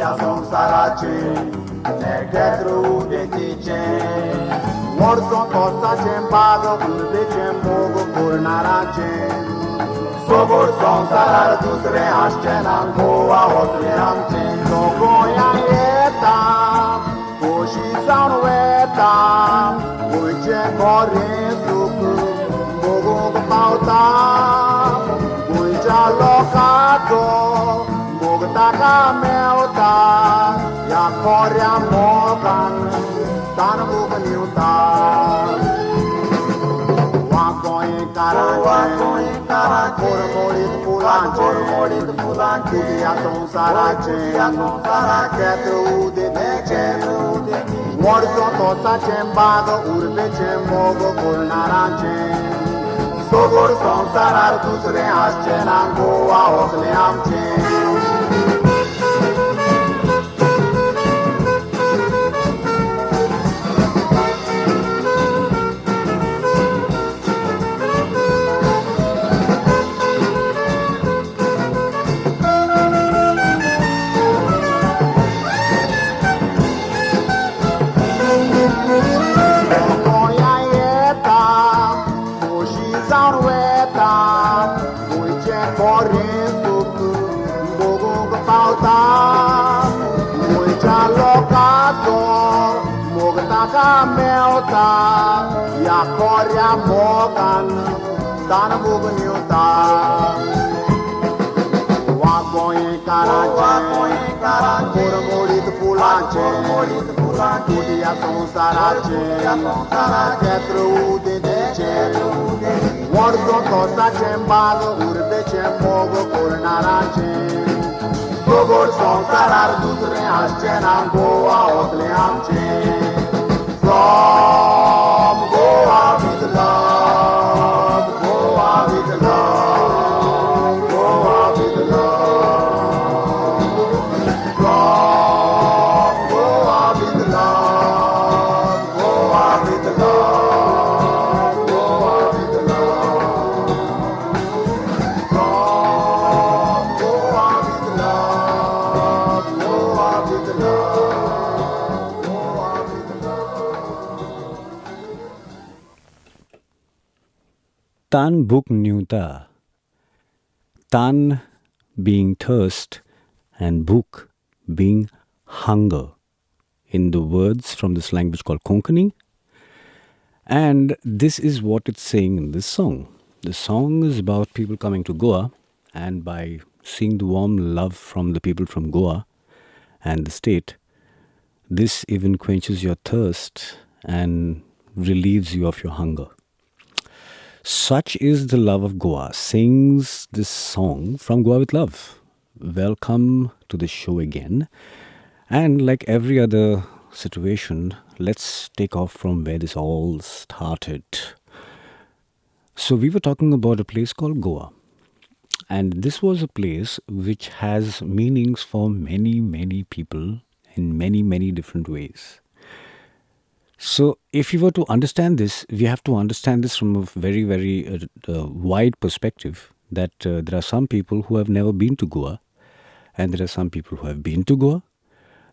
ya son sarache, ne getru de tiche. Warson tosa chembago, ulbe chemogo purnarache. Sobor son sarar dusre ashchen angoa hosle amche. Logo ya yeta, koshi san weta, uche kore suku, mogo pauta, ucha lokato, mogo taka meota, ya korea mogan, tan mogo niuta. Morit pulanche, tudia son sarache, ketru de teche. Morson tosa chembago, urbe chemogo purnarache. Sobor son sarar dusre ashchen angoa hosle amche. Melta, ya korea mogan, dana mugniuta. Wagoin karache, morit pulanche, tudia son sarache, ketru de teche. Warson tosa chembago, urbe chemogo purnarache. Sobor son sarar dusre ashchen angoa hosle amche. From Goa with love, Goa with love, Goa with love. From Goa with love, Goa with love, Goa with love. From Goa with love, Goa with love. Tan buk nyuta. Tan being thirst and buk being hunger in the words from this language called Konkani. And this is what it's saying in this song. The song is about people coming to Goa, and by seeing the warm love from the people from Goa and the state, this even quenches your thirst and relieves you of your hunger. Such is the love of Goa, sings this song from Goa with love. Welcome to the show again. And like every other situation, let's take off from where this all started. So we were talking about a place called Goa. And this was a place which has meanings for many, many people in many, many different ways. So if you were to understand this, we have to understand this from a very, very wide perspective, that there are some people who have never been to Goa, and there are some people who have been to Goa.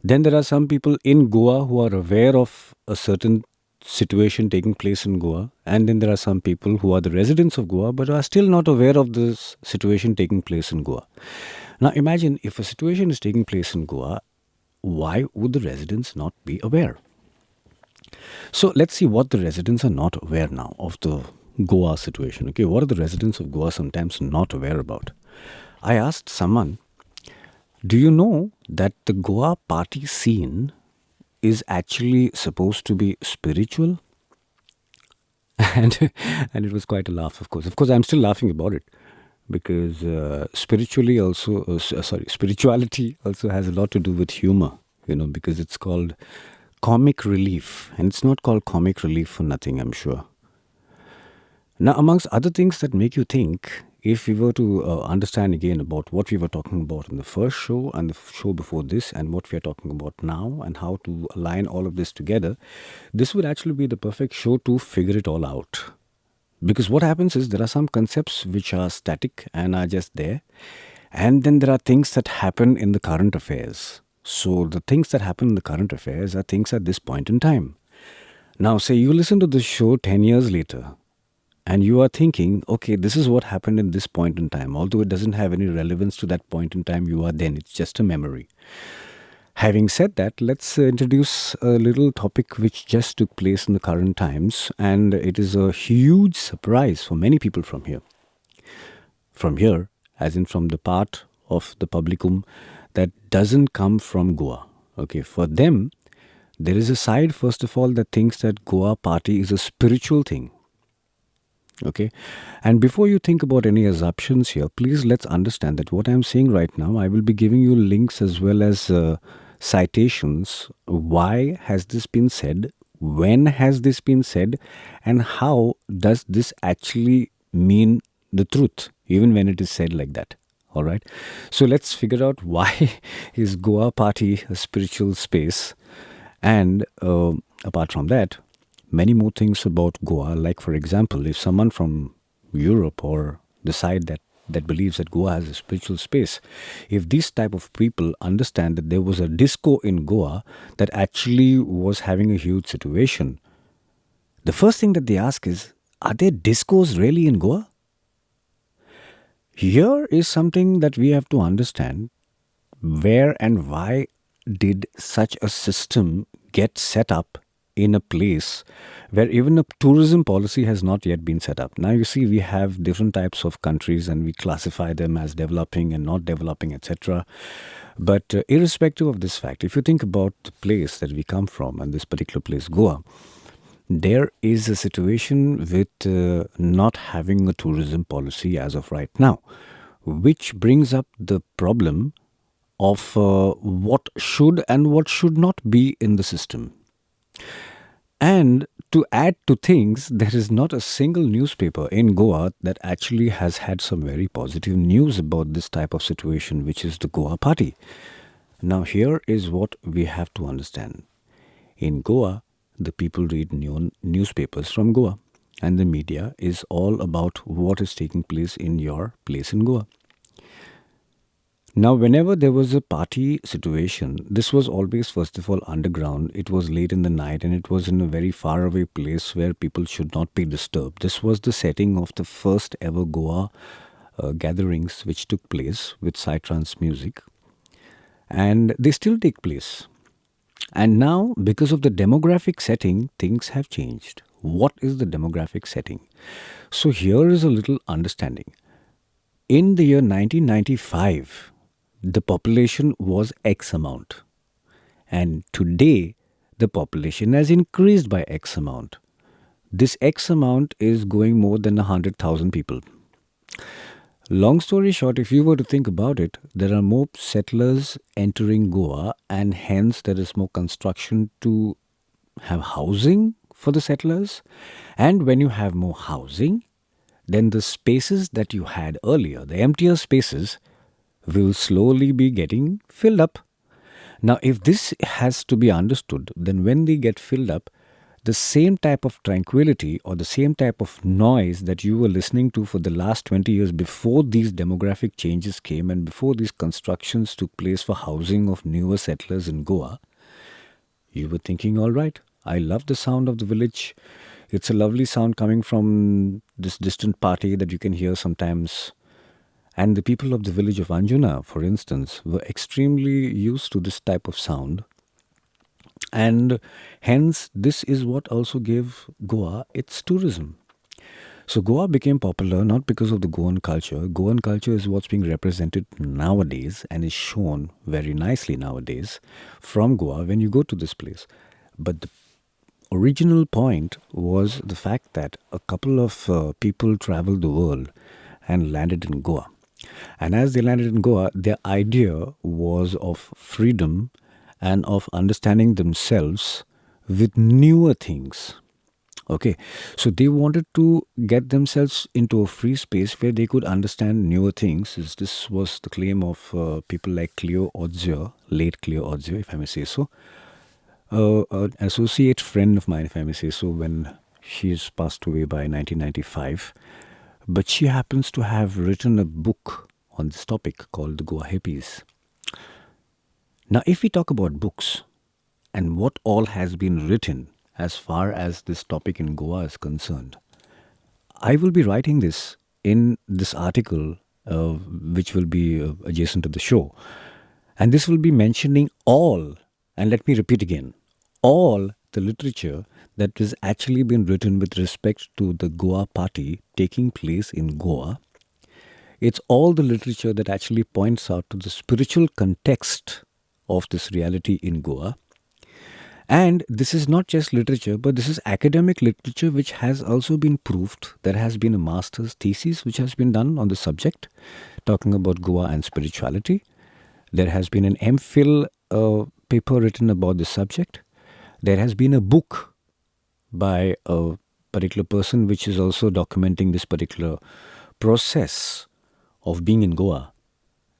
Then there are some people in Goa who are aware of a certain situation taking place in Goa, and then there are some people who are the residents of Goa but are still not aware of this situation taking place in Goa. Now imagine if a situation is taking place in Goa, why would the residents not be aware? So let's see what the residents are not aware now of the Goa situation. Okay, what are the residents of Goa sometimes not aware about? I asked someone, do you know that the Goa party scene is actually supposed to be spiritual? And it was quite a laugh, of course. Of course, I'm still laughing about it because spirituality also has a lot to do with humor, because it's called comic relief, and it's not called comic relief for nothing, I'm sure. Now, amongst other things that make you think, if we were to understand again about what we were talking about in the first show and the show before this and what we are talking about now and how to align all of this together, this would actually be the perfect show to figure it all out. Because what happens is there are some concepts which are static and are just there, and then there are things that happen in the current affairs. So the things that happen in the current affairs are things at this point in time. Now, say you listen to this show 10 years later and you are thinking, okay, this is what happened in this point in time. Although it doesn't have any relevance to that point in time you are then, it's just a memory. Having said that, let's introduce a little topic which just took place in the current times, and it is a huge surprise for many people from here. From here, as in from the part of the publicum that doesn't come from Goa. Okay, for them, there is a side, first of all, that thinks that Goa party is a spiritual thing. Okay, and before you think about any assumptions here, please let's understand that what I'm saying right now, I will be giving you links as well as citations. Why has this been said? When has this been said? And how does this actually mean the truth, even when it is said like that? All right. So let's figure out why is Goa party a spiritual space, and apart from that, many more things about Goa. Like, for example, if someone from Europe or the side that believes that Goa has a spiritual space, if these type of people understand that there was a disco in Goa that actually was having a huge situation, the first thing that they ask is, are there discos really in Goa? Here is something that we have to understand. Where and why did such a system get set up in a place where even a tourism policy has not yet been set up? Now, you see, we have different types of countries and we classify them as developing and not developing, etc. But irrespective of this fact, if you think about the place that we come from and this particular place, Goa, there is a situation with not having a tourism policy as of right now, which brings up the problem of what should and what should not be in the system. And to add to things, there is not a single newspaper in Goa that actually has had some very positive news about this type of situation, which is the Goa party. Now, here is what we have to understand. In Goa, the people read newspapers from Goa, and the media is all about what is taking place in your place in Goa. Now, whenever there was a party situation, this was always, first of all, underground. It was late in the night and it was in a very far away place where people should not be disturbed. This was the setting of the first ever Goa gatherings which took place with psytrance music. And they still take place. And now, because of the demographic setting, things have changed. What is the demographic setting? So, here is a little understanding. In the year 1995, the population was X amount. And today, the population has increased by X amount. This X amount is going more than 100,000 people. Long story short, if you were to think about it, there are more settlers entering Goa, and hence there is more construction to have housing for the settlers. And when you have more housing, then the spaces that you had earlier, the emptier spaces, will slowly be getting filled up. Now, if this has to be understood, then when they get filled up, the same type of tranquility or the same type of noise that you were listening to for the last 20 years before these demographic changes came and before these constructions took place for housing of newer settlers in Goa, you were thinking, all right, I love the sound of the village. It's a lovely sound coming from this distant party that you can hear sometimes. And the people of the village of Anjuna, for instance, were extremely used to this type of sound. And hence, this is what also gave Goa its tourism. So Goa became popular not because of the Goan culture. Goan culture is what's being represented nowadays and is shown very nicely nowadays from Goa when you go to this place. But the original point was the fact that a couple of people traveled the world and landed in Goa. And as they landed in Goa, their idea was of freedom and of understanding themselves with newer things. Okay, so they wanted to get themselves into a free space where they could understand newer things. This was the claim of people like Cleo Odzio, late Cleo Odzio, if I may say so. An associate friend of mine, if I may say so, when she's passed away by 1995. But she happens to have written a book on this topic called The Goa Hippies. Now, if we talk about books and what all has been written as far as this topic in Goa is concerned, I will be writing this in this article, which will be adjacent to the show. And this will be mentioning all, and let me repeat again, all the literature that has actually been written with respect to the Goa party taking place in Goa. It's all the literature that actually points out to the spiritual context of this reality in Goa. And this is not just literature, but this is academic literature which has also been proved. There has been a master's thesis which has been done on the subject, talking about Goa and spirituality. There has been an MPhil paper written about the subject. There has been a book by a particular person which is also documenting this particular process of being in Goa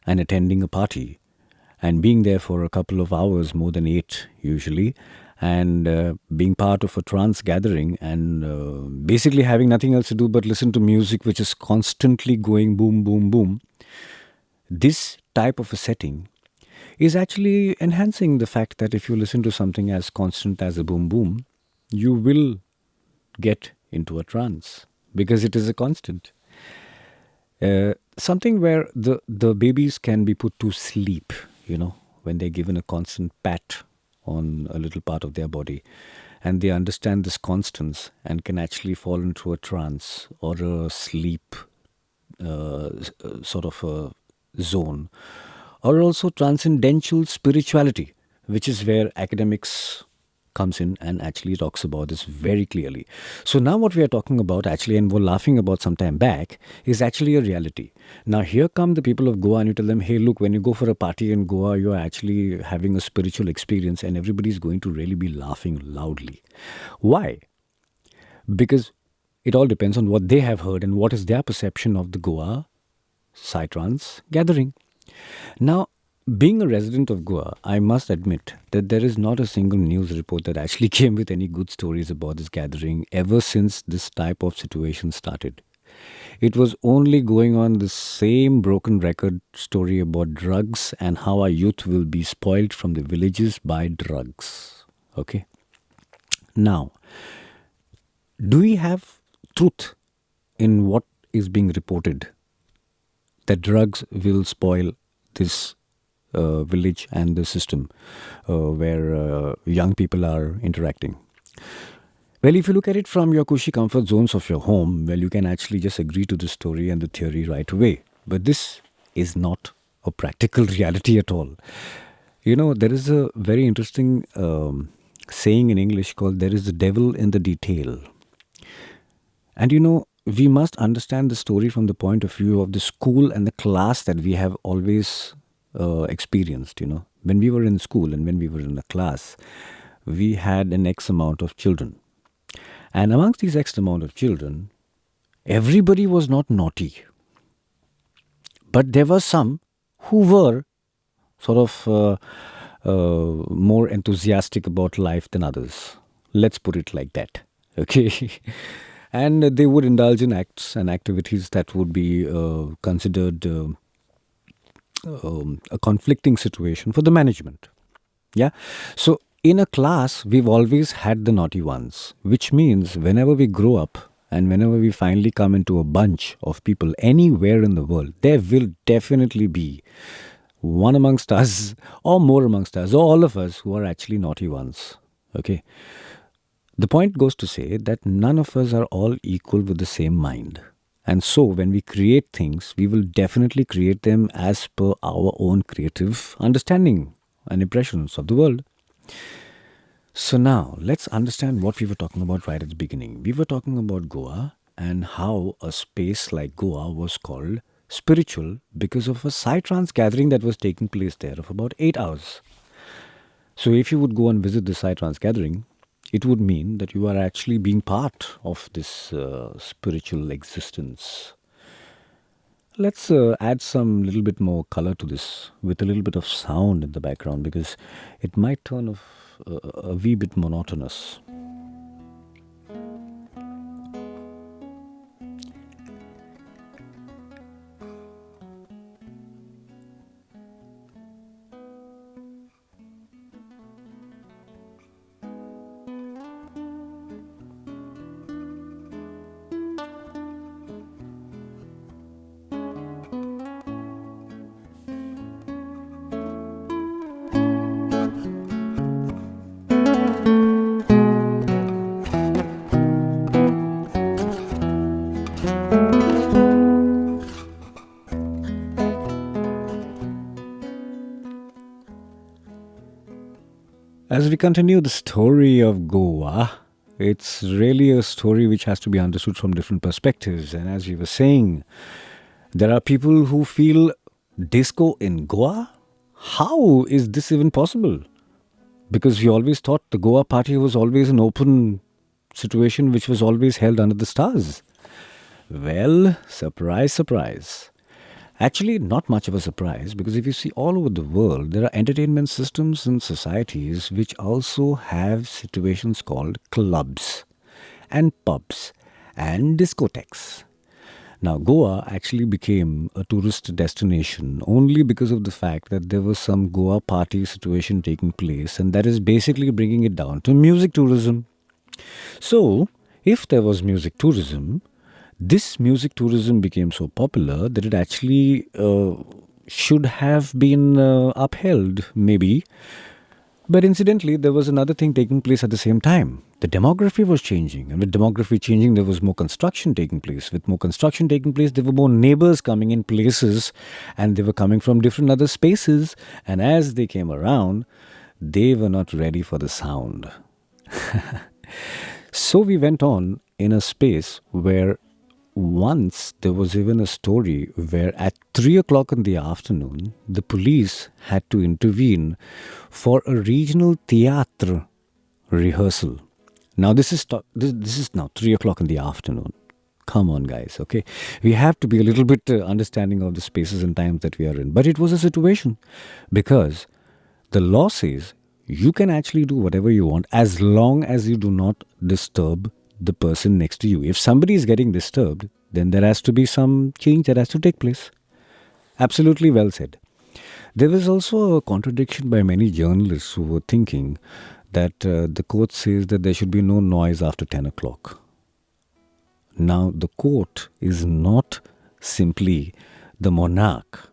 and attending a party and being there for a couple of hours, more than 8 usually, and being part of a trance gathering and basically having nothing else to do but listen to music which is constantly going boom, boom, boom. This type of a setting is actually enhancing the fact that if you listen to something as constant as a boom, boom, you will get into a trance because it is a constant. Something where the babies can be put to sleep, when they're given a constant pat on a little part of their body. And they understand this constants and can actually fall into a trance or a sleep sort of a zone. Or also transcendental spirituality, which is where academics comes in and actually talks about this very clearly. So now what we are talking about actually, and we're laughing about some time back, is actually a reality. Now here come the people of Goa and you tell them, hey, look, when you go for a party in Goa, you're actually having a spiritual experience and everybody's going to really be laughing loudly. Why? Because it all depends on what they have heard and what is their perception of the Goa Psytrance gathering. Now, being a resident of Goa, I must admit that there is not a single news report that actually came with any good stories about this gathering ever since this type of situation started. It was only going on the same broken record story about drugs and how our youth will be spoiled from the villages by drugs. Okay? Now, do we have truth in what is being reported that drugs will spoil this village and the system where young people are interacting? Well, if you look at it from your cushy comfort zones of your home, well, you can actually just agree to the story and the theory right away. But this is not a practical reality at all. There is a very interesting saying in English called there is the devil in the detail. And we must understand the story from the point of view of the school and the class that we have always experienced. When we were in school and when we were in a class, we had an X amount of children. And amongst these X amount of children, everybody was not naughty. But there were some who were sort of more enthusiastic about life than others. Let's put it like that. Okay. And they would indulge in acts and activities that would be considered a conflicting situation for the management. Yeah. So in a class, we've always had the naughty ones, which means whenever we grow up and whenever we finally come into a bunch of people anywhere in the world, there will definitely be one amongst us or more amongst us or all of us who are actually naughty ones. Okay. The point goes to say that none of us are all equal with the same mind. And so when we create things, we will definitely create them as per our own creative understanding and impressions of the world. So now let's understand what we were talking about right at the beginning. We were talking about Goa and how a space like Goa was called spiritual because of a psytrance gathering that was taking place there of about 8 hours. So if you would go and visit the psytrance gathering, it would mean that you are actually being part of this spiritual existence. Let's add some little bit more color to this with a little bit of sound in the background because it might turn a wee bit monotonous. As we continue the story of Goa, it's really a story which has to be understood from different perspectives. And as we were saying, there are people who feel disco in Goa? How is this even possible? Because we always thought the Goa party was always an open situation which was always held under the stars. Well, surprise, surprise. Actually, not much of a surprise because if you see all over the world, there are entertainment systems and societies which also have situations called clubs and pubs and discotheques. Now, Goa actually became a tourist destination only because of the fact that there was some Goa party situation taking place, and that is basically bringing it down to music tourism. So, if there was music tourism, this music tourism became so popular that it actually should have been upheld, maybe. But incidentally, there was another thing taking place at the same time. The demography was changing, and with demography changing, there was more construction taking place. With more construction taking place, there were more neighbors coming in places, and they were coming from different other spaces. And as they came around, they were not ready for the sound. So we went on in a space where once there was even a story where at 3 o'clock in the afternoon, the police had to intervene for a regional theatre rehearsal. Now this is now 3 o'clock in the afternoon. Come on, guys, okay? We have to be a little bit understanding of the spaces and times that we are in. But it was a situation because the law says you can actually do whatever you want as long as you do not disturb the person next to you. If somebody is getting disturbed, then there has to be some change that has to take place. Absolutely well said. There was also a contradiction by many journalists who were thinking that the court says that there should be no noise after 10 o'clock. Now, the court is not simply the monarch.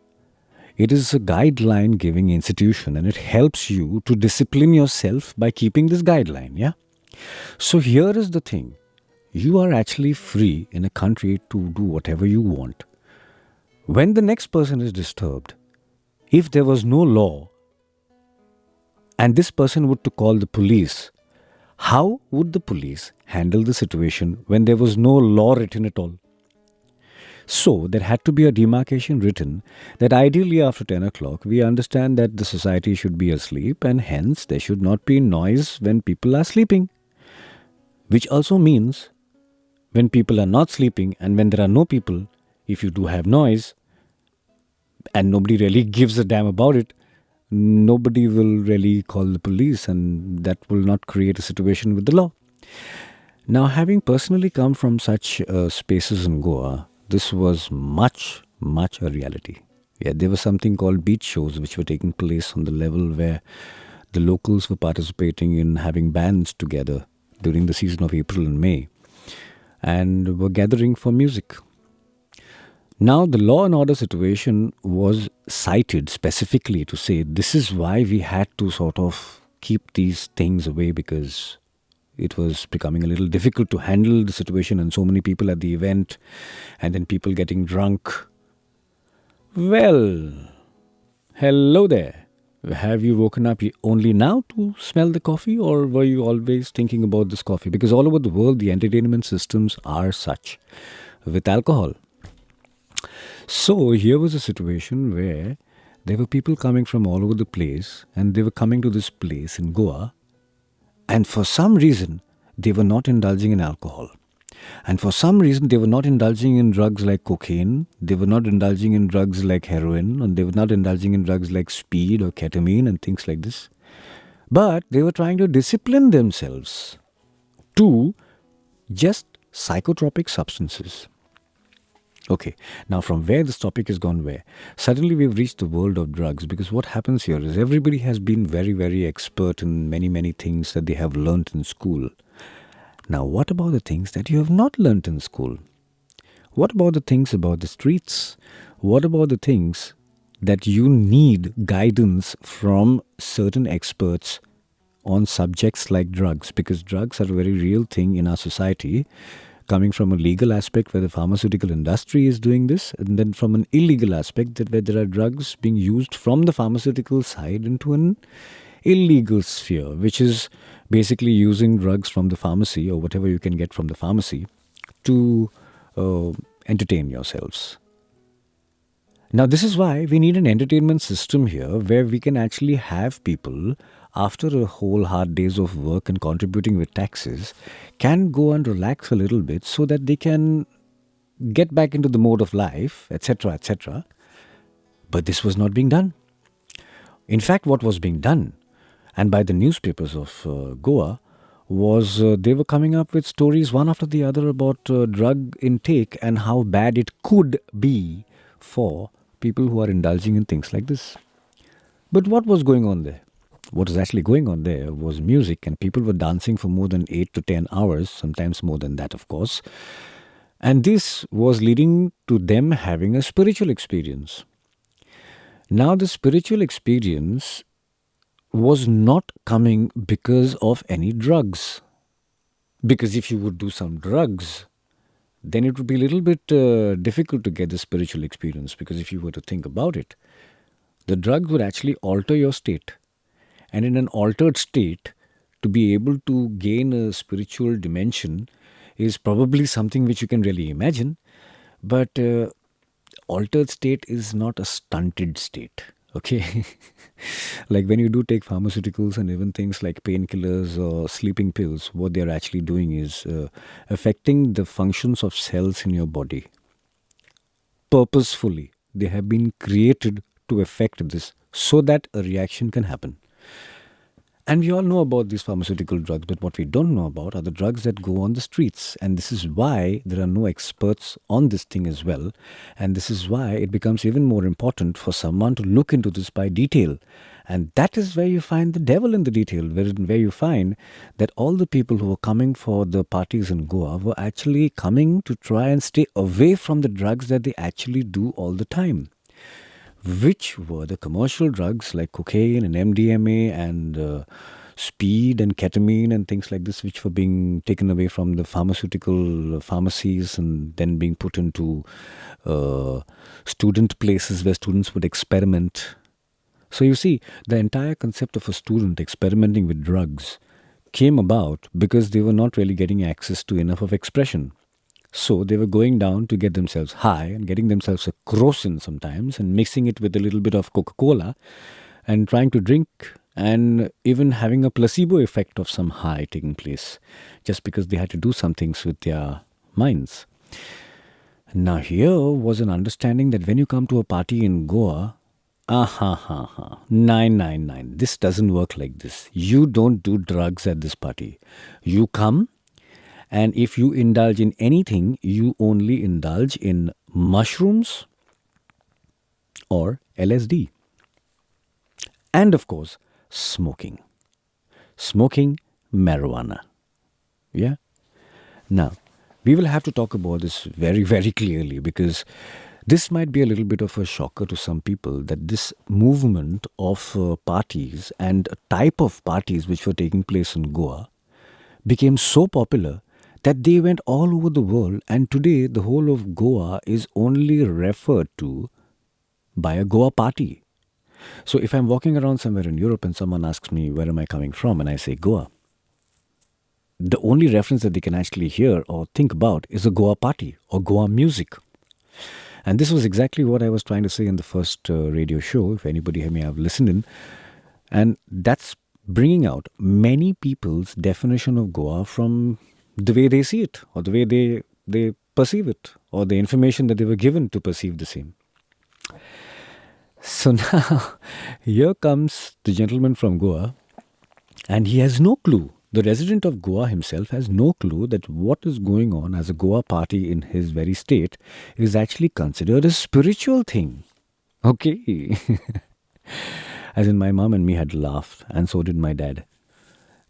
It is a guideline giving institution, and it helps you to discipline yourself by keeping this guideline, yeah? So here is the thing. You are actually free in a country to do whatever you want. When the next person is disturbed, if there was no law and this person were to call the police, how would the police handle the situation when there was no law written at all? So there had to be a demarcation written that ideally after 10 o'clock we understand that the society should be asleep and hence there should not be noise when people are sleeping. Which also means when people are not sleeping and when there are no people, if you do have noise and nobody really gives a damn about it, nobody will really call the police and that will not create a situation with the law. Now, having personally come from such spaces in Goa, this was much a reality. Yeah, there was something called beach shows which were taking place on the level where the locals were participating in having bands together during the season of April and May and were gathering for music. Now, the law and order situation was cited specifically to say this is why we had to sort of keep these things away because it was becoming a little difficult to handle the situation and so many people at the event and then people getting drunk. Well, hello there. Have you woken up only now to smell the coffee or were you always thinking about this coffee? Because all over the world, the entertainment systems are such with alcohol. So here was a situation where there were people coming from all over the place and they were coming to this place in Goa and for some reason they were not indulging in alcohol. And for some reason they were not indulging in drugs like cocaine, they were not indulging in drugs like heroin, and they were not indulging in drugs like speed or ketamine and things like this. But they were trying to discipline themselves to just psychotropic substances. Okay, now from where this topic has gone where? Suddenly we've reached the world of drugs because what happens here is everybody has been very expert in many things that they have learnt in school. Now what about the things that you have not learnt in school? What about the things about the streets? What about the things that you need guidance from certain experts on subjects like drugs? Because drugs are a very real thing in our society, coming from a legal aspect where the pharmaceutical industry is doing this, and then from an illegal aspect that where there are drugs being used from the pharmaceutical side into an illegal sphere, which is basically using drugs from the pharmacy or whatever you can get from the pharmacy to uh, entertain yourselves. Now, this is why we need an entertainment system here where we can actually have people, after a whole hard days of work and contributing with taxes, can go and relax a little bit so that they can get back into the mode of life, etc., etc. But this was not being done. In fact, what was being done, and by the newspapers of Goa, was they were coming up with stories one after the other about drug intake and how bad it could be for people who are indulging in things like this. But what was going on there? What was actually going on there was music, and people were dancing for more than 8 to 10 hours, sometimes more than that, of course. And this was leading to them having a spiritual experience. Now, the spiritual experience was not coming because of any drugs. Because if you would do some drugs, then it would be a little bit difficult to get the spiritual experience. Because if you were to think about it, the drugs would actually alter your state. And in an altered state, to be able to gain a spiritual dimension is probably something which you can really imagine. But altered state is not a stunted state. Okay. Like when you do take pharmaceuticals and even things like painkillers or sleeping pills, what they're actually doing is affecting the functions of cells in your body purposefully. They have been created to affect this so that a reaction can happen. And we all know about these pharmaceutical drugs, but what we don't know about are the drugs that go on the streets. And this is why there are no experts on this thing as well. And this is why it becomes even more important for someone to look into this by detail. And that is where you find the devil in the detail, where you find that all the people who were coming for the parties in Goa were actually coming to try and stay away from the drugs that they actually do all the time, which were the commercial drugs like cocaine and MDMA and speed and ketamine and things like this, which were being taken away from the pharmaceutical pharmacies and then being put into student places where students would experiment. So you see, the entire concept of a student experimenting with drugs came about because they were not really getting access to enough of expression. So they were going down to get themselves high and getting themselves a crocin sometimes and mixing it with a little bit of Coca-Cola and trying to drink and even having a placebo effect of some high taking place just because they had to do some things with their minds. Now here was an understanding that when you come to a party in Goa, 999, this doesn't work like this. You don't do drugs at this party. You come, and if you indulge in anything, you only indulge in mushrooms or LSD. And of course, smoking. Smoking marijuana. Yeah? Now, we will have to talk about this very, very clearly because this might be a little bit of a shocker to some people that this movement of parties and a type of parties which were taking place in Goa became so popular that they went all over the world, and today the whole of Goa is only referred to by a Goa party. So if I'm walking around somewhere in Europe and someone asks me where am I coming from and I say Goa, the only reference that they can actually hear or think about is a Goa party or Goa music. And this was exactly what I was trying to say in the first radio show, if anybody may have listened in. And that's bringing out many people's definition of Goa from the way they see it or the way they perceive it or the information that they were given to perceive the same. So now, here comes the gentleman from Goa and he has no clue. The resident of Goa himself has no clue that what is going on as a Goa party in his very state is actually considered a spiritual thing. Okay. As in my mom and me had laughed and so did my dad.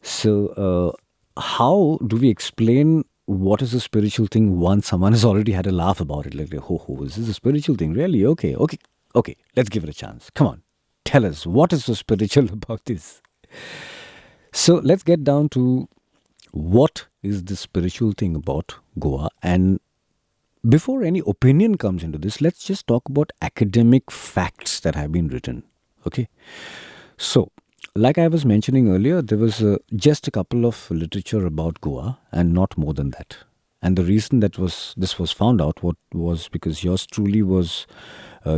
So how do we explain what is a spiritual thing once someone has already had a laugh about it? Like, ho, is this a spiritual thing? Really? Okay, let's give it a chance. Come on, tell us, what is so spiritual about this? So let's get down to what is the spiritual thing about Goa. And before any opinion comes into this, let's just talk about academic facts that have been written. Okay. So like I was mentioning earlier, there was just a couple of literature about Goa and not more than that. And the reason that this was found out what was because yours truly was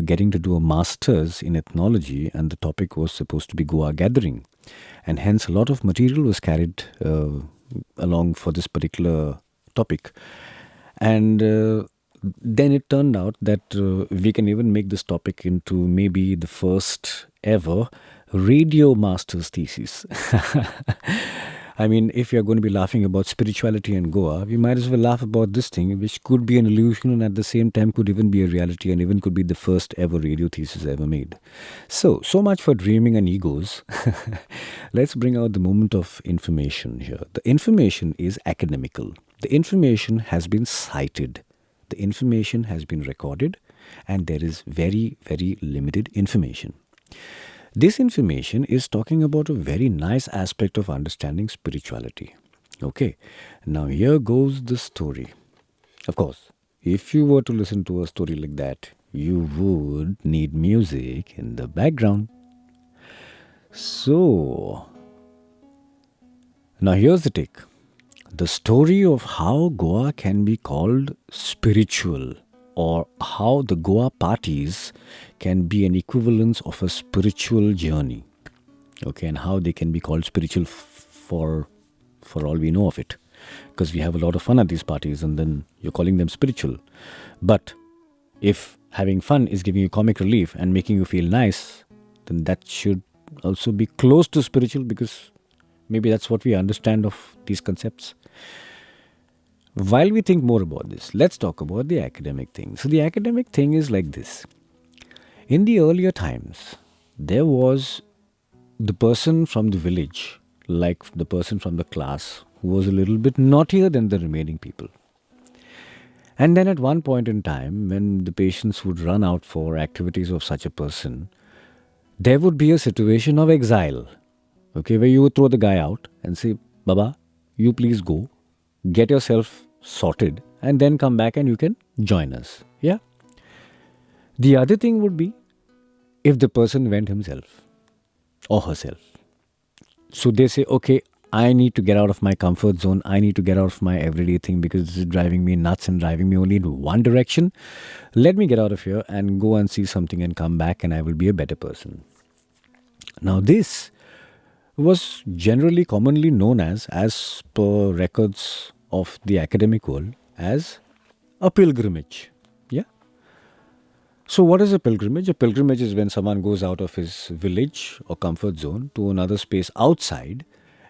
getting to do a master's in ethnology, and the topic was supposed to be Goa gathering, and hence a lot of material was carried along for this particular topic. And then it turned out that we can even make this topic into maybe the first ever radio master's thesis. I mean, if you're going to be laughing about spirituality and Goa, we might as well laugh about this thing, which could be an illusion and at the same time could even be a reality and even could be the first ever radio thesis ever made. So much for dreaming and egos. Let's bring out the moment of information here. The information is academical. The information has been cited. The information has been recorded, and there is very, very limited information. This information is talking about a very nice aspect of understanding spirituality. Okay, now here goes the story. Of course, if you were to listen to a story like that, you would need music in the background. So, now here's the take. The story of how Goa can be called spiritual, or how the Goa parties can be an equivalence of a spiritual journey. Okay, and how they can be called spiritual for all we know of it. Because we have a lot of fun at these parties and then you're calling them spiritual. But if having fun is giving you comic relief and making you feel nice, then that should also be close to spiritual, because maybe that's what we understand of these concepts. While we think more about this, let's talk about the academic thing. So, the academic thing is like this. In the earlier times, there was the person from the village, like the person from the class, who was a little bit naughtier than the remaining people. And then at one point in time, when the patients would run out for activities of such a person, there would be a situation of exile, okay, where you would throw the guy out and say, Baba, you please go, get yourself sorted, and then come back and you can join us. Yeah. The other thing would be if the person went himself or herself. So they say, okay, I need to get out of my comfort zone. I need to get out of my everyday thing because this is driving me nuts and driving me only in one direction. Let me get out of here and go and see something and come back, and I will be a better person. Now, this was generally commonly known as per records of the academic world, as a pilgrimage. Yeah. So, what is a pilgrimage? A pilgrimage is when someone goes out of his village or comfort zone to another space outside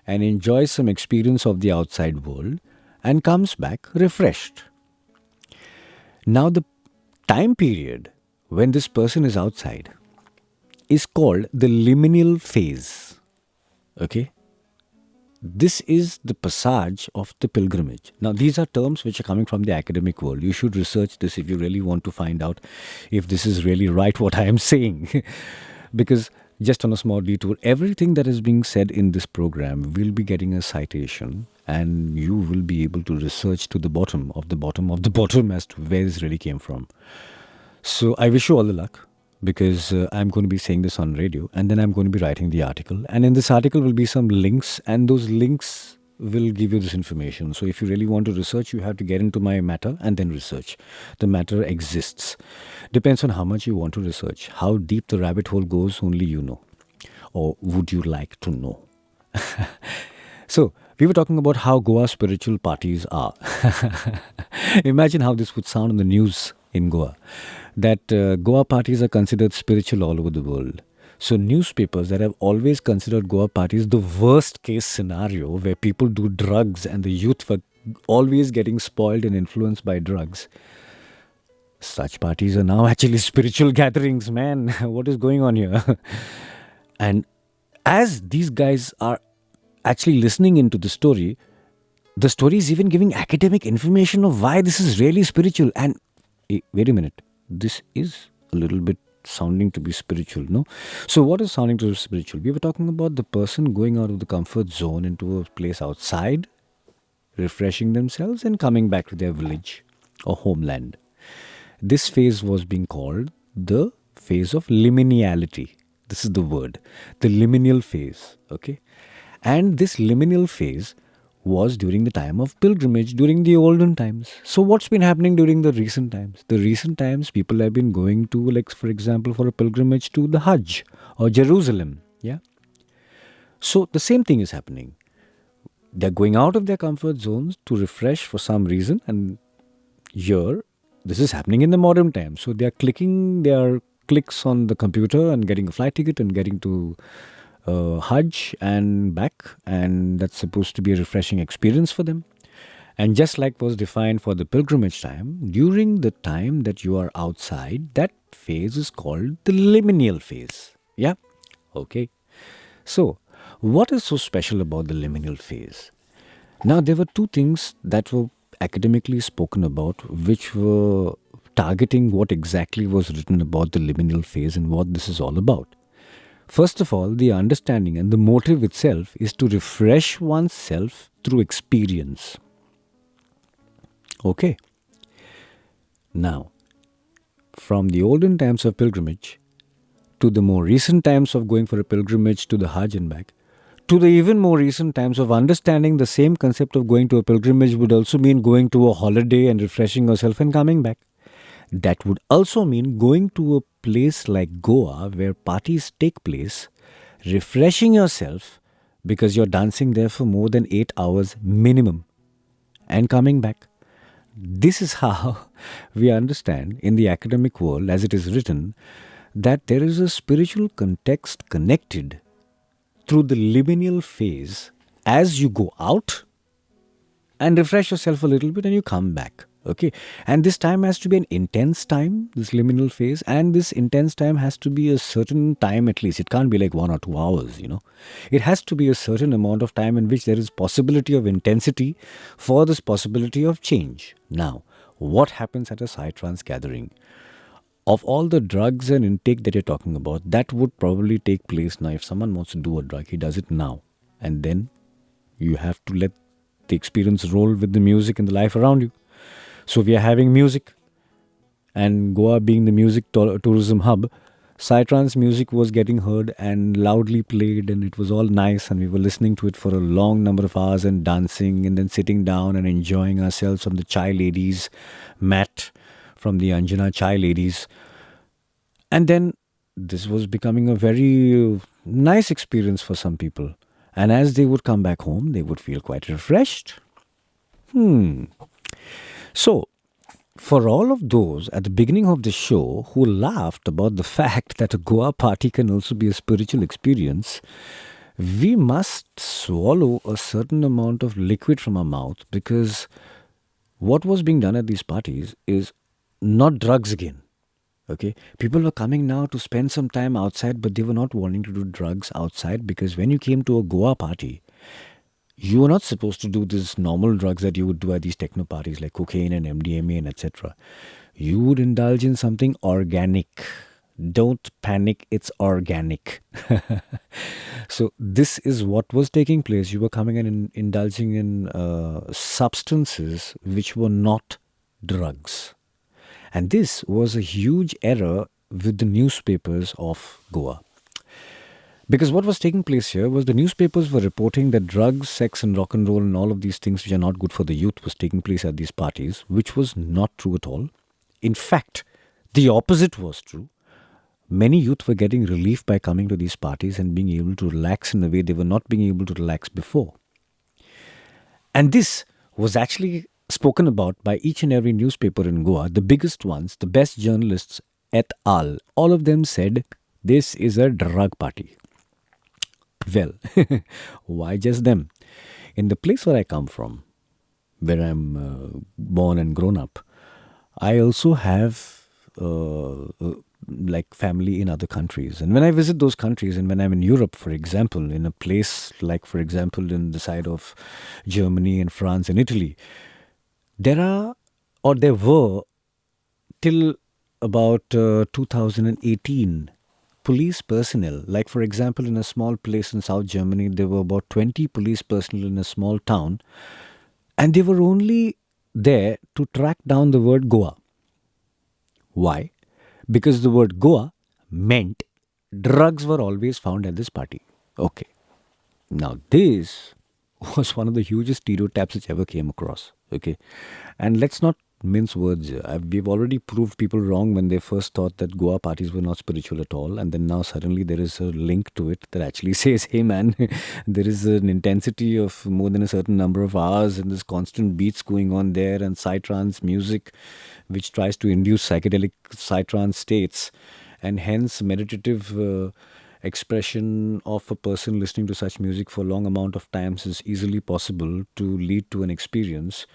and enjoys some experience of the outside world and comes back refreshed. Now, the time period when this person is outside is called the liminal phase. Okay? This is the passage of the pilgrimage. Now, these are terms which are coming from the academic world. You should research this if you really want to find out if this is really right what I am saying. Because just on a small detour, everything that is being said in this program will be getting a citation, and you will be able to research to the bottom of the bottom of the bottom as to where this really came from. So I wish you all the luck, because I'm going to be saying this on radio, and then I'm going to be writing the article. And in this article will be some links, and those links will give you this information. So if you really want to research, you have to get into my matter and then research. The matter exists. Depends on how much you want to research. How deep the rabbit hole goes, only you know. Or would you like to know? So, we were talking about how Goa spiritual parties are. Imagine how this would sound in the news in Goa. That Goa parties are considered spiritual all over the world. So newspapers that have always considered Goa parties the worst case scenario, where people do drugs and the youth were always getting spoiled and influenced by drugs. Such parties are now actually spiritual gatherings, man. What is going on here? And as these guys are actually listening into the story is even giving academic information of why this is really spiritual. And wait a minute, this is a little bit sounding to be spiritual, no? So what is sounding to be spiritual? We were talking about the person going out of the comfort zone into a place outside, refreshing themselves and coming back to their village or homeland. This phase was being called the phase of liminality. This is the word, the liminal phase. Okay, and this liminal phase was during the time of pilgrimage, during the olden times. So what's been happening during the recent times? The recent times, people have been going to, like for example, for a pilgrimage to the Hajj or Jerusalem. Yeah. So the same thing is happening. They're going out of their comfort zones to refresh for some reason, and here this is happening in the modern time. So they are clicking their clicks on the computer and getting a flight ticket and getting to Hajj and back, and that's supposed to be a refreshing experience for them. And just like was defined for the pilgrimage time, during the time that you are outside, that phase is called the liminal phase. Yeah? Okay. So, what is so special about the liminal phase? Now, there were two things that were academically spoken about, which were targeting what exactly was written about the liminal phase and what this is all about. First of all, the understanding and the motive itself is to refresh oneself through experience. Okay. Now, from the olden times of pilgrimage to the more recent times of going for a pilgrimage to the Hajj and back, to the even more recent times of understanding the same concept of going to a pilgrimage would also mean going to a holiday and refreshing yourself and coming back. That would also mean going to a place like Goa where parties take place, refreshing yourself because you're dancing there for more than 8 hours minimum and coming back. This is how we understand in the academic world, as it is written, that there is a spiritual context connected through the liminal phase as you go out and refresh yourself a little bit and you come back. Okay. And this time has to be an intense time, this liminal phase, and this intense time has to be a certain time at least. It can't be like 1 or 2 hours, It has to be a certain amount of time in which there is possibility of intensity for this possibility of change. Now, what happens at a psytrance gathering? Of all the drugs and intake that you're talking about, that would probably take place now. If someone wants to do a drug, he does it now. And then you have to let the experience roll with the music and the life around you. So we are having music, and Goa being the music tourism hub, Psytrance music was getting heard and loudly played, and it was all nice, and we were listening to it for a long number of hours and dancing and then sitting down and enjoying ourselves on the chai ladies mat from the Anjana chai ladies. And then this was becoming a very nice experience for some people. And as they would come back home, they would feel quite refreshed. So, for all of those at the beginning of the show who laughed about the fact that a Goa party can also be a spiritual experience, we must swallow a certain amount of liquid from our mouth, because what was being done at these parties is not drugs again. Okay, people were coming now to spend some time outside, but they were not wanting to do drugs outside, because when you came to a Goa party, you were not supposed to do these normal drugs that you would do at these techno parties like cocaine and MDMA and etc. You would indulge in something organic. Don't panic, it's organic. So this is what was taking place. You were coming and indulging in substances which were not drugs. And this was a huge error with the newspapers of Goa. Because what was taking place here was the newspapers were reporting that drugs, sex and rock and roll and all of these things which are not good for the youth was taking place at these parties, which was not true at all. In fact, the opposite was true. Many youth were getting relief by coming to these parties and being able to relax in a way they were not being able to relax before. And this was actually spoken about by each and every newspaper in Goa, the biggest ones, the best journalists et al. All of them said, this is a drug party. Well, why just them? In the place where I come from, where I'm born and grown up, I also have like family in other countries. And when I visit those countries, and when I'm in Europe, for example, in a place like, for example, in the side of Germany and France and Italy, there were till about 2018 police personnel. Like, for example, in a small place in South Germany, there were about 20 police personnel in a small town, and they were only there to track down the word Goa. Why? Because the word Goa meant drugs were always found at this party. Okay. Now, this was one of the hugest stereotypes which ever came across. Okay. And let's not mince words here. We've already proved people wrong when they first thought that Goa parties were not spiritual at all. And then now suddenly there is a link to it that actually says, hey man, there is an intensity of more than a certain number of hours and there's constant beats going on there and psytrance music which tries to induce psychedelic psytrance states. And hence meditative expression of a person listening to such music for a long amount of times is easily possible to lead to an experience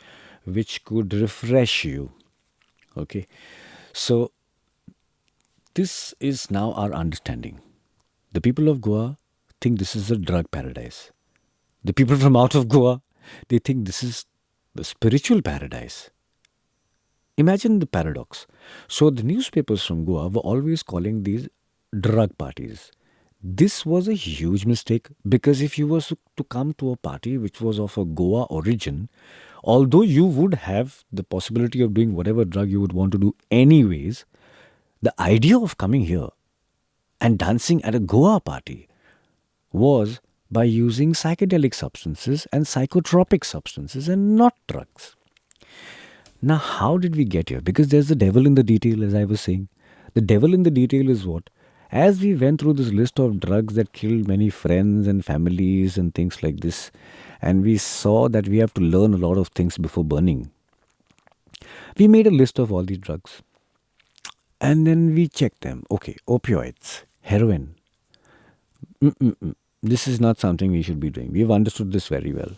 which could refresh you. Okay, so this is now our understanding. The people of Goa think this is a drug paradise. The people from out of Goa, they think this is the spiritual paradise. Imagine the paradox. So the newspapers from Goa were always calling these drug parties. This was a huge mistake because if you were to come to a party which was of a Goa origin, although you would have the possibility of doing whatever drug you would want to do anyways, the idea of coming here and dancing at a Goa party was by using psychedelic substances and psychotropic substances and not drugs. Now, how did we get here? Because there's the devil in the detail, as I was saying. The devil in the detail is what? As we went through this list of drugs that killed many friends and families and things like this, and we saw that we have to learn a lot of things before burning, we made a list of all these drugs. And then we checked them. Okay, opioids, heroin. This is not something we should be doing. We've understood this very well.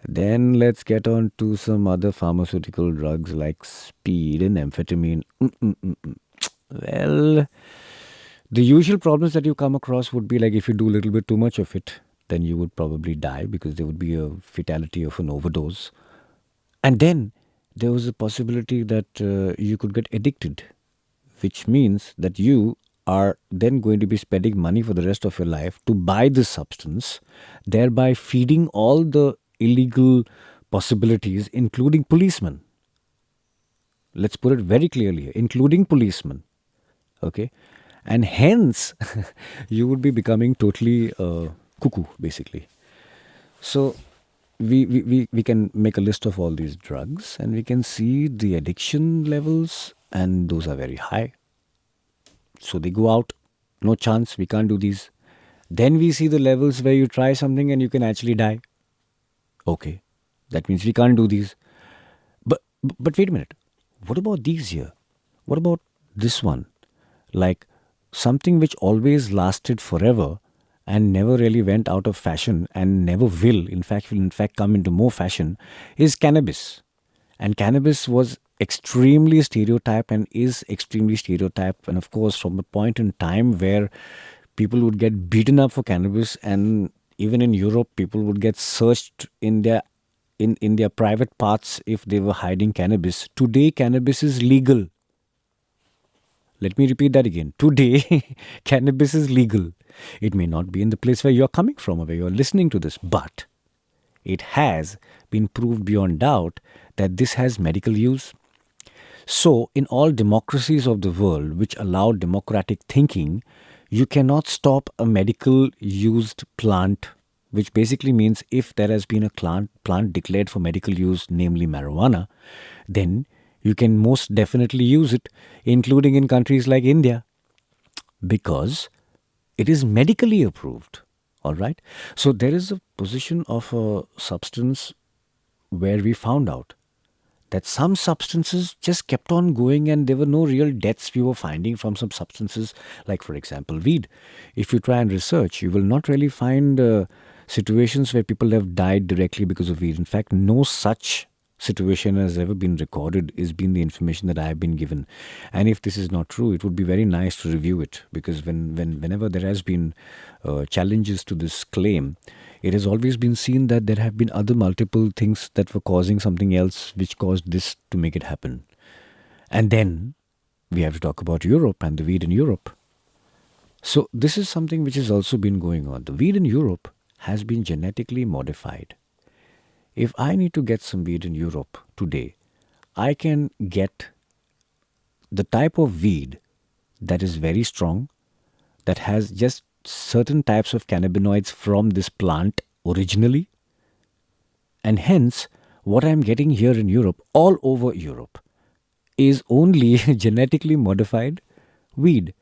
Then let's get on to some other pharmaceutical drugs like speed and amphetamine. Well, the usual problems that you come across would be like if you do a little bit too much of it, then you would probably die because there would be a fatality of an overdose. And then there was a possibility that you could get addicted, which means that you are then going to be spending money for the rest of your life to buy this substance, thereby feeding all the illegal possibilities, including policemen. Let's put it very clearly here, including policemen. Okay? And hence, you would be becoming totally cuckoo, basically. So, we can make a list of all these drugs and we can see the addiction levels, and those are very high. So they go out, no chance, we can't do these. Then we see the levels where you try something and you can actually die. Okay, that means we can't do these. But wait a minute. What about these here? What about this one? Like something which always lasted forever and never really went out of fashion and never will in fact come into more fashion is cannabis. And cannabis was extremely stereotyped and is extremely stereotyped. And of course, from a point in time where people would get beaten up for cannabis, and even in Europe, people would get searched in their private parts if they were hiding cannabis. Today, cannabis is legal. Let me repeat that again. Today, cannabis is legal. It may not be in the place where you're coming from or where you're listening to this, but it has been proved beyond doubt that this has medical use. So, in all democracies of the world which allow democratic thinking, you cannot stop a medical used plant, which basically means if there has been a plant declared for medical use, namely marijuana, then you can most definitely use it, including in countries like India, because it is medically approved. All right. So there is a position of a substance where we found out that some substances just kept on going and there were no real deaths we were finding from some substances, like, for example, weed. If you try and research, you will not really find situations where people have died directly because of weed. In fact, no such situation has ever been recorded, is been the information that I have been given. And if this is not true, it would be very nice to review it, because whenever there has been challenges to this claim, it has always been seen that there have been other multiple things that were causing something else which caused this to make it happen. And then we have to talk about Europe and the weed in Europe. So this is something which has also been going on. The weed in Europe has been genetically modified. If I need to get some weed in Europe today, I can get the type of weed that is very strong, that has just certain types of cannabinoids from this plant originally. And hence, what I'm getting here in Europe, all over Europe, is only genetically modified weed.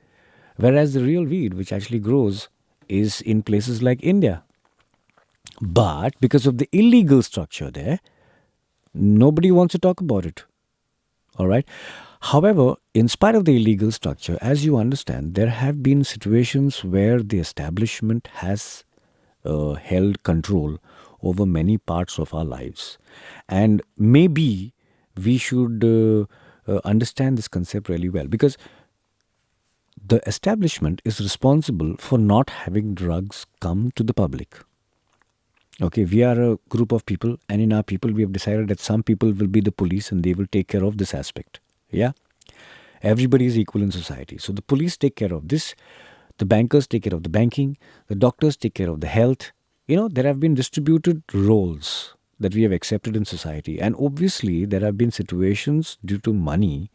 Whereas the real weed, which actually grows, is in places like India. But because of the illegal structure there, nobody wants to talk about it. All right. However, in spite of the illegal structure, as you understand, there have been situations where the establishment has held control over many parts of our lives. And maybe we should understand this concept really well, because the establishment is responsible for not having drugs come to the public. Okay, we are a group of people, and in our people, we have decided that some people will be the police and they will take care of this aspect. Yeah, everybody is equal in society. So the police take care of this, the bankers take care of the banking, the doctors take care of the health. There have been distributed roles that we have accepted in society. And obviously, there have been situations due to money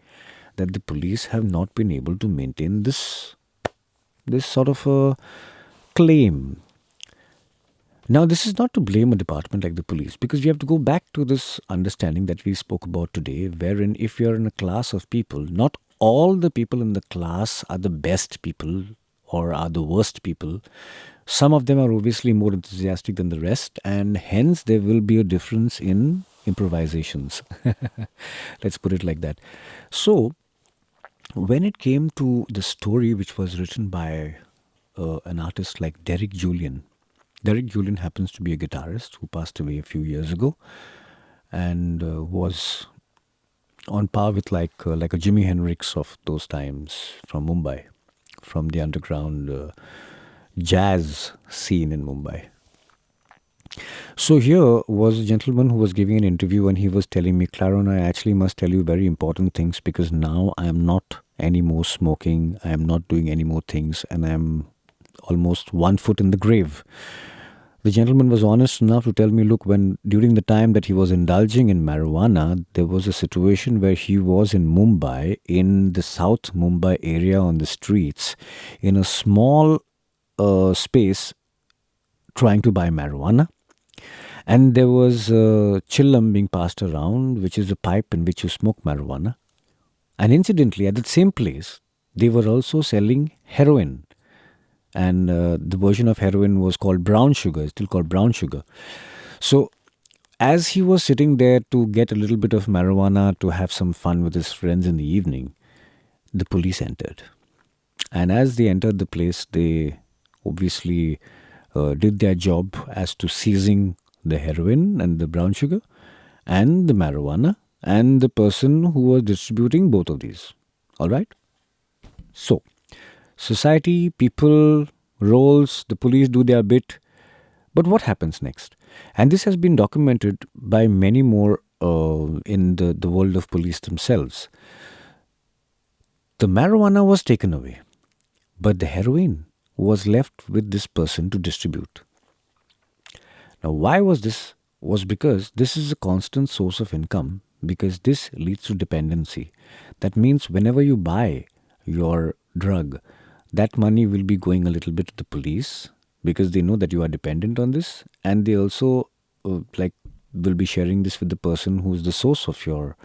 that the police have not been able to maintain this sort of a claim. Now, this is not to blame a department like the police, because we have to go back to this understanding that we spoke about today, wherein if you're in a class of people, not all the people in the class are the best people or are the worst people. Some of them are obviously more enthusiastic than the rest, and hence there will be a difference in improvisations. Let's put it like that. So, when it came to the story which was written by an artist like Derek Julian happens to be a guitarist who passed away a few years ago, and was on par with like a Jimi Hendrix of those times from Mumbai, from the underground jazz scene in Mumbai. So here was a gentleman who was giving an interview, and he was telling me, Claron, I actually must tell you very important things, because now I am not anymore smoking, I am not doing any more things, and I am almost 1 foot in the grave. The gentleman was honest enough to tell me, look, when during the time that he was indulging in marijuana, there was a situation where he was in Mumbai, in the South Mumbai area on the streets, in a small space, trying to buy marijuana. And there was a chillam being passed around, which is a pipe in which you smoke marijuana. And incidentally, at that same place, they were also selling heroin. And the version of heroin was called brown sugar, still called brown sugar. So as he was sitting there to get a little bit of marijuana to have some fun with his friends in the evening, the police entered. And as they entered the place, they obviously did their job as to seizing the heroin and the brown sugar and the marijuana and the person who was distributing both of these. All right? So, society, people, roles, the police do their bit. But what happens next? And this has been documented by many more in the world of police themselves. The marijuana was taken away, but the heroin was left with this person to distribute. Now, why was this? Was because this is a constant source of income, because this leads to dependency. That means whenever you buy your drug, that money will be going a little bit to the police, because they know that you are dependent on this, and they also will be sharing this with the person who is the source of your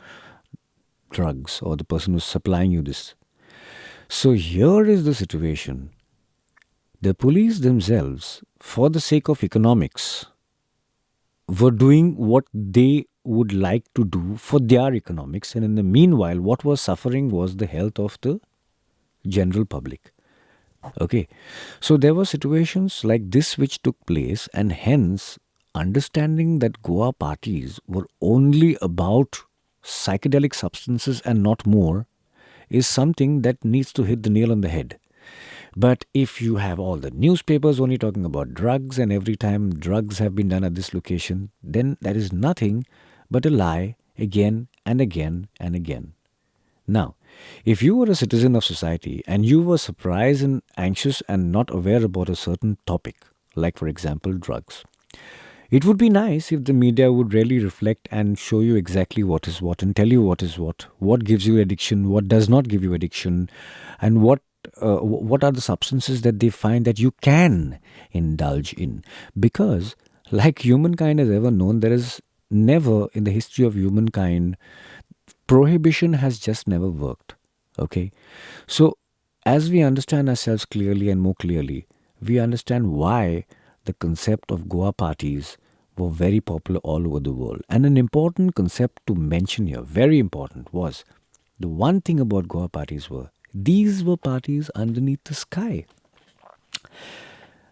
drugs, or the person who is supplying you this. So here is the situation. The police themselves, for the sake of economics, were doing what they would like to do for their economics, and in the meanwhile, what was suffering was the health of the general public. Okay, so there were situations like this which took place, and hence understanding that Goa parties were only about psychedelic substances and not more is something that needs to hit the nail on the head. But if you have all the newspapers only talking about drugs, and every time drugs have been done at this location, then that is nothing but a lie again and again and again. Now, if you were a citizen of society and you were surprised and anxious and not aware about a certain topic, like for example drugs, it would be nice if the media would really reflect and show you exactly what is what, and tell you what is what gives you addiction, what does not give you addiction, and what what are the substances that they find that you can indulge in. Because like humankind has ever known, there is never in the history of humankind, prohibition has just never worked. Okay, so as we understand ourselves clearly and more clearly, we understand why the concept of Goa parties were very popular all over the world. And an important concept to mention here, very important, was the one thing about Goa parties were these were parties underneath the sky.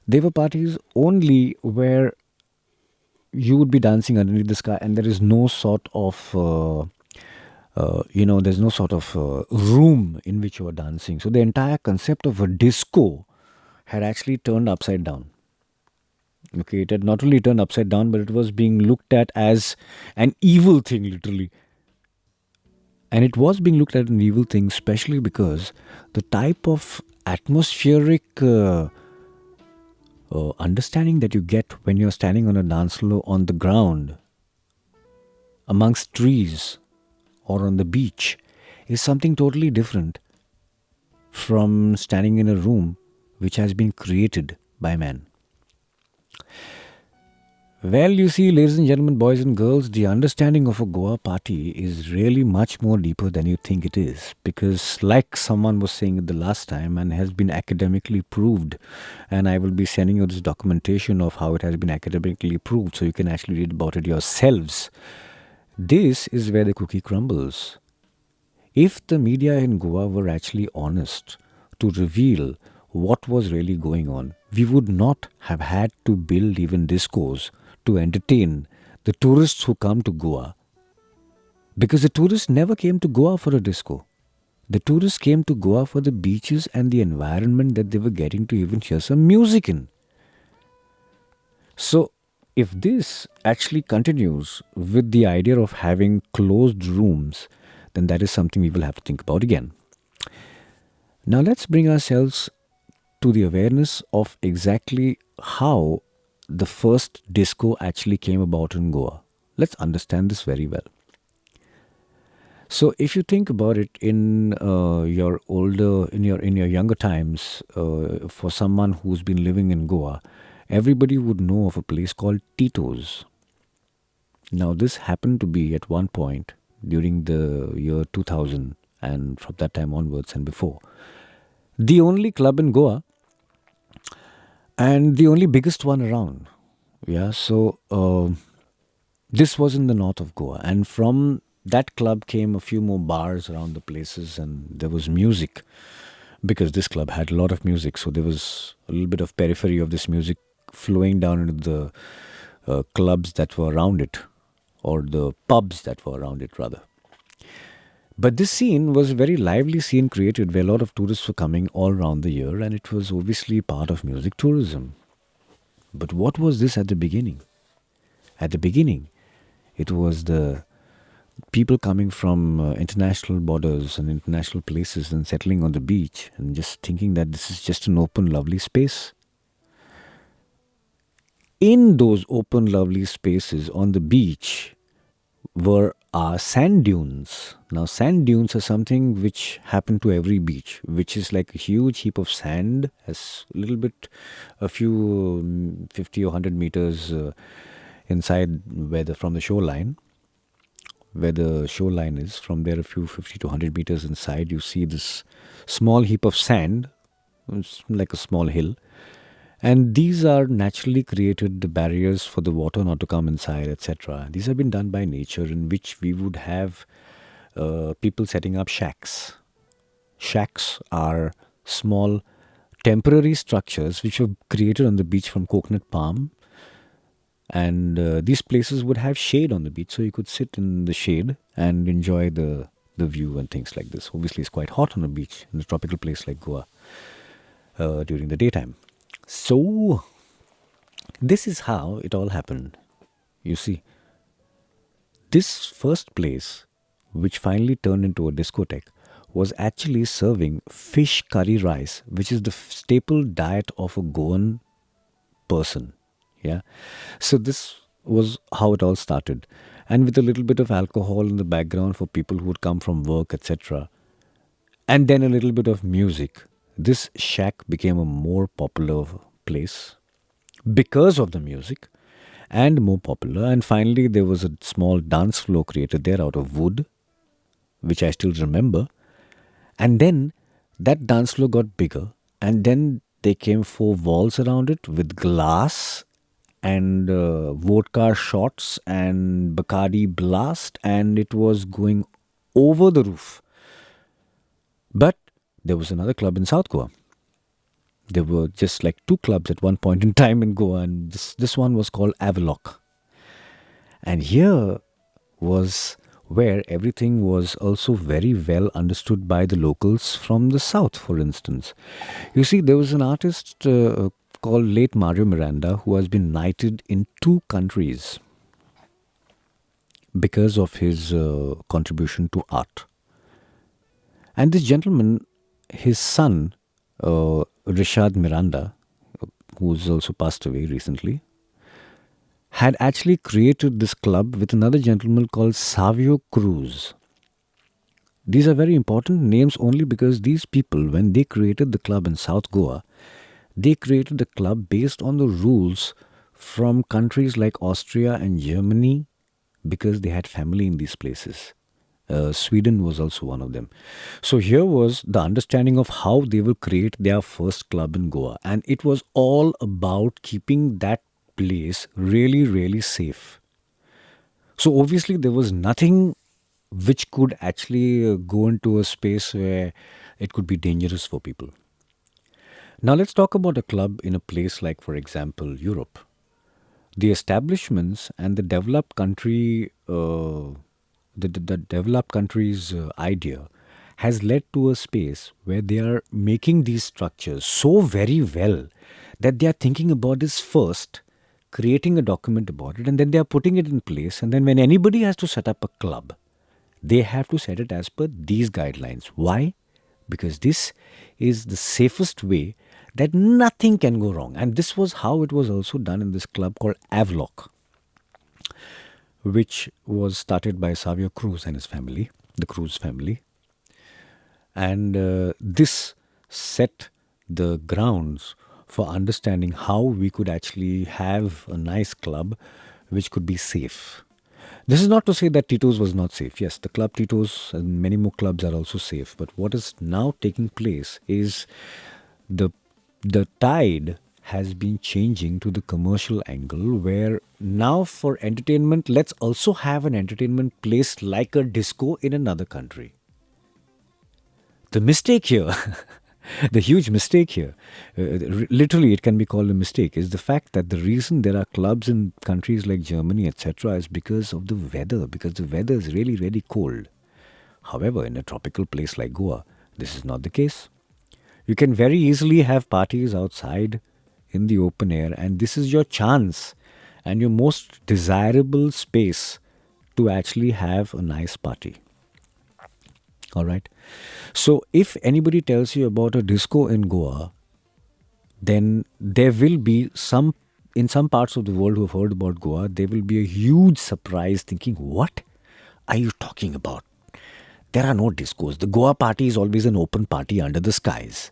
They were parties only where you would be dancing underneath the sky, and there is no sort of there's no sort of room in which you are dancing. So the entire concept of a disco had actually turned upside down. Okay, it had not only turned upside down, but it was being looked at as an evil thing, literally. And it was being looked at an evil thing, especially because the type of atmospheric understanding that you get when you're standing on a dance floor on the ground, amongst trees, or on the beach is something totally different from standing in a room which has been created by man. Well, you see, ladies and gentlemen, boys and girls, the understanding of a Goa party is really much more deeper than you think it is. Because, like someone was saying it the last time, and has been academically proved, and I will be sending you this documentation of how it has been academically proved so you can actually read about it yourselves. This is where the cookie crumbles. If the media in Goa were actually honest to reveal what was really going on, we would not have had to build even discos to entertain the tourists who come to Goa. Because the tourists never came to Goa for a disco. The tourists came to Goa for the beaches and the environment that they were getting to even hear some music in. So, if this actually continues with the idea of having closed rooms, then that is something we will have to think about again. Now, let's bring ourselves to the awareness of exactly how the first disco actually came about in Goa. Let's understand this very well. So, if you think about it in your younger times, for someone who's been living in Goa, everybody would know of a place called Tito's. Now, this happened to be at one point during the year 2000, and from that time onwards and before, the only club in Goa and the only biggest one around. Yeah, so this was in the north of Goa, and from that club came a few more bars around the places, and there was music because this club had a lot of music. So there was a little bit of periphery of this music flowing down into the clubs that were around it, or the pubs that were around it, rather. But this scene was a very lively scene created where a lot of tourists were coming all around the year, and it was obviously part of music tourism. But what was this at the beginning? At the beginning, it was the people coming from international borders and international places and settling on the beach and just thinking that this is just an open, lovely space. In those open, lovely spaces on the beach were sand dunes. Now, sand dunes are something which happen to every beach, which is like a huge heap of sand, as a little bit, a few 50 or 100 meters inside from the shoreline. Where the shoreline is, from there a few 50 to 100 meters inside, you see this small heap of sand, it's like a small hill. And these are naturally created the barriers for the water not to come inside, etc. These have been done by nature, in which we would have people setting up shacks. Shacks are small temporary structures which were created on the beach from coconut palm. And these places would have shade on the beach, so you could sit in the shade and enjoy the view and things like this. Obviously, it's quite hot on the beach in a tropical place like Goa during the daytime. So, this is how it all happened. You see, this first place, which finally turned into a discotheque, was actually serving fish curry rice, which is the staple diet of a Goan person. Yeah. So this was how it all started. And with a little bit of alcohol in the background for people who would come from work, etc. And then a little bit of music. this shack became a more popular place because of the music and more popular. And finally, there was a small dance floor created there out of wood, which I still remember. And then that dance floor got bigger, and then they came 4 walls around it with glass and vodka shots and Bacardi blast, and it was going over the roof. But there was another club in South Goa. There were just like two clubs at one point in time in Goa, and this one was called Avalok. And here was where everything was also very well understood by the locals from the south, for instance. You see, there was an artist called late Mario Miranda who has been knighted in 2 countries because of his contribution to art. And this gentleman, his son, Rishad Miranda, who's also passed away recently, had actually created this club with another gentleman called Savio Cruz. These are very important names only because these people, when they created the club in South Goa, they created the club based on the rules from countries like Austria and Germany because they had family in these places. Sweden was also one of them. So here was the understanding of how they will create their first club in Goa. And it was all about keeping that place really, really safe. So obviously there was nothing which could actually go into a space where it could be dangerous for people. Now let's talk about a club in a place like, for example, Europe. The establishments and the developed country, the developed country's idea has led to a space where they are making these structures so very well that they are thinking about this first, creating a document about it, and then they are putting it in place. And then when anybody has to set up a club, they have to set it as per these guidelines. Why? Because this is the safest way that nothing can go wrong. And this was how it was also done in this club called Avlock, which was started by Savio Cruz and his family, the Cruz family. And this set the grounds for understanding how we could actually have a nice club which could be safe. This is not to say that Tito's was not safe. Yes, the club Tito's and many more clubs are also safe. But what is now taking place is the tide has been changing to the commercial angle where now for entertainment, let's also have an entertainment place like a disco in another country. The mistake here, the huge mistake here, literally it can be called a mistake, is the fact that the reason there are clubs in countries like Germany, etc., is because of the weather, because the weather is really, really cold. However, in a tropical place like Goa, this is not the case. You can very easily have parties outside in the open air, and this is your chance and your most desirable space to actually have a nice party. All right. So if anybody tells you about a disco in Goa, then there will be in some parts of the world who have heard about Goa, there will be a huge surprise thinking, what are you talking about? There are no discos. The Goa party is always an open party under the skies.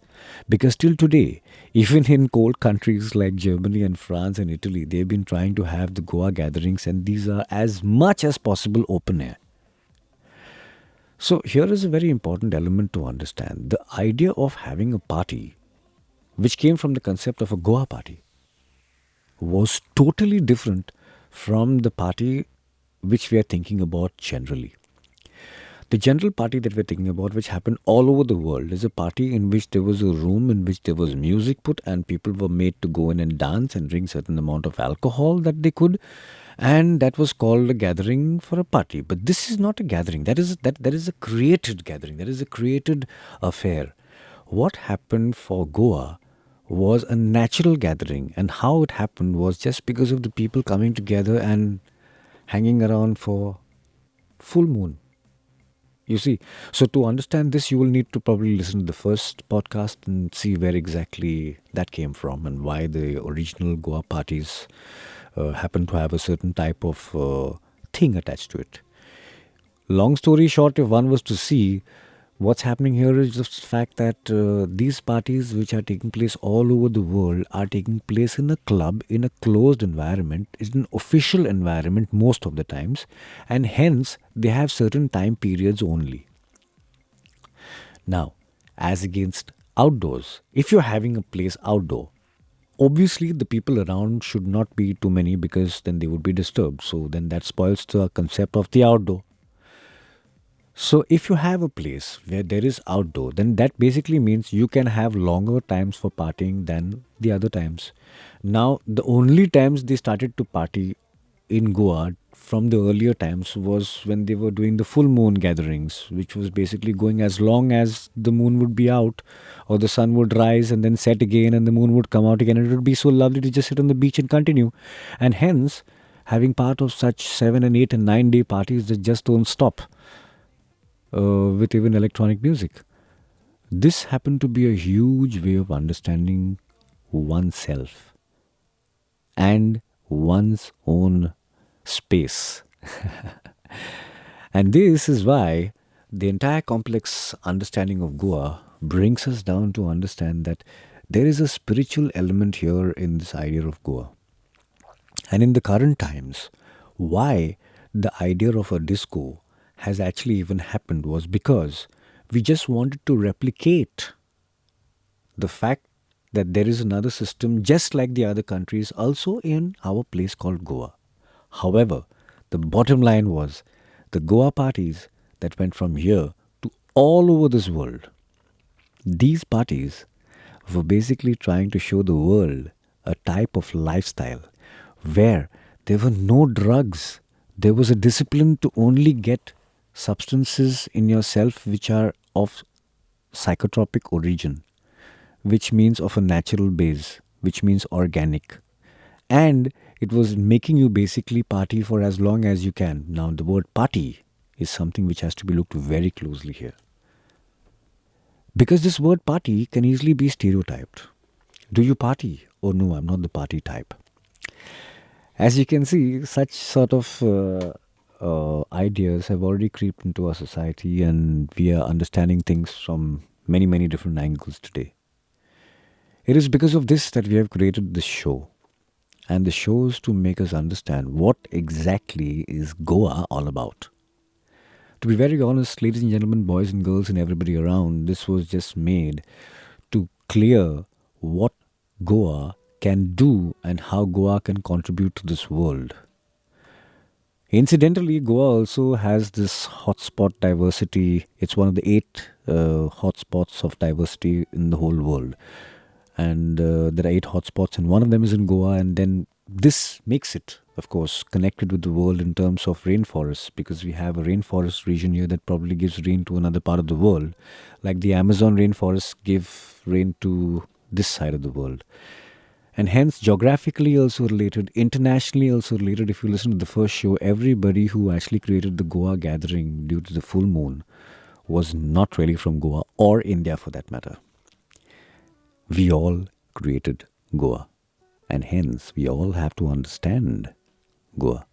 Because till today, even in cold countries like Germany and France and Italy, they've been trying to have the Goa gatherings, and these are as much as possible open air. So here is a very important element to understand. The idea of having a party, which came from the concept of a Goa party, was totally different from the party which we are thinking about generally. The general party that we're thinking about, which happened all over the world, is a party in which there was a room in which there was music put and people were made to go in and dance and drink certain amount of alcohol that they could, and that was called a gathering for a party. But this is not a gathering. That is a created gathering. That is a created affair. What happened for Goa was a natural gathering, and how it happened was just because of the people coming together and hanging around for full moon. You see, so to understand this, you will need to probably listen to the first podcast and see where exactly that came from and why the original Goa parties happen to have a certain type of thing attached to it. Long story short, if one was to see, What's happening here is just the fact that these parties, which are taking place all over the world, are taking place in a club, in a closed environment, in an official environment most of the times, and hence they have certain time periods only. Now, as against outdoors, if you're having a place outdoor, obviously the people around should not be too many because then they would be disturbed. So then that spoils the concept of the outdoor. So if you have a place where there is outdoor, then that basically means you can have longer times for partying than the other times. Now, the only times they started to party in Goa from the earlier times was when they were doing the full moon gatherings, which was basically going as long as the moon would be out or the sun would rise and then set again and the moon would come out again. And it would be so lovely to just sit on the beach and continue. And hence, having part of such 7 and 8 and 9 day parties that just don't stop with even electronic music. This happened to be a huge way of understanding oneself and one's own space. And this is why the entire complex understanding of Goa brings us down to understand that there is a spiritual element here in this idea of Goa. And in the current times, why the idea of a disco has actually even happened was because we just wanted to replicate the fact that there is another system just like the other countries also in our place called Goa. However, the bottom line was the Goa parties that went from here to all over this world. These parties were basically trying to show the world a type of lifestyle where there were no drugs. There was a discipline to only get substances in yourself which are of psychotropic origin, which means of a natural base, which means organic. And it was making you basically party for as long as you can. Now, the word party is something which has to be looked very closely here. Because this word party can easily be stereotyped. Do you party? Oh no, I'm not the party type. As you can see, such sort of ideas have already creeped into our society, and we are understanding things from many, many different angles today. It is because of this that we have created this show. And the show is to make us understand what exactly is Goa all about. To be very honest, ladies and gentlemen, boys and girls, and everybody around, this was just made to clear what Goa can do and how Goa can contribute to this world. Incidentally, Goa also has this hotspot diversity. It's one of the 8 hotspots of diversity in the whole world. And there are 8 hotspots, and one of them is in Goa. And then this makes it, of course, connected with the world in terms of rainforests, because we have a rainforest region here that probably gives rain to another part of the world, like the Amazon rainforests give rain to this side of the world. And hence, geographically also related, internationally also related. If you listen to the first show, everybody who actually created the Goa gathering due to the full moon was not really from Goa or India for that matter. We all created Goa, and hence we all have to understand Goa.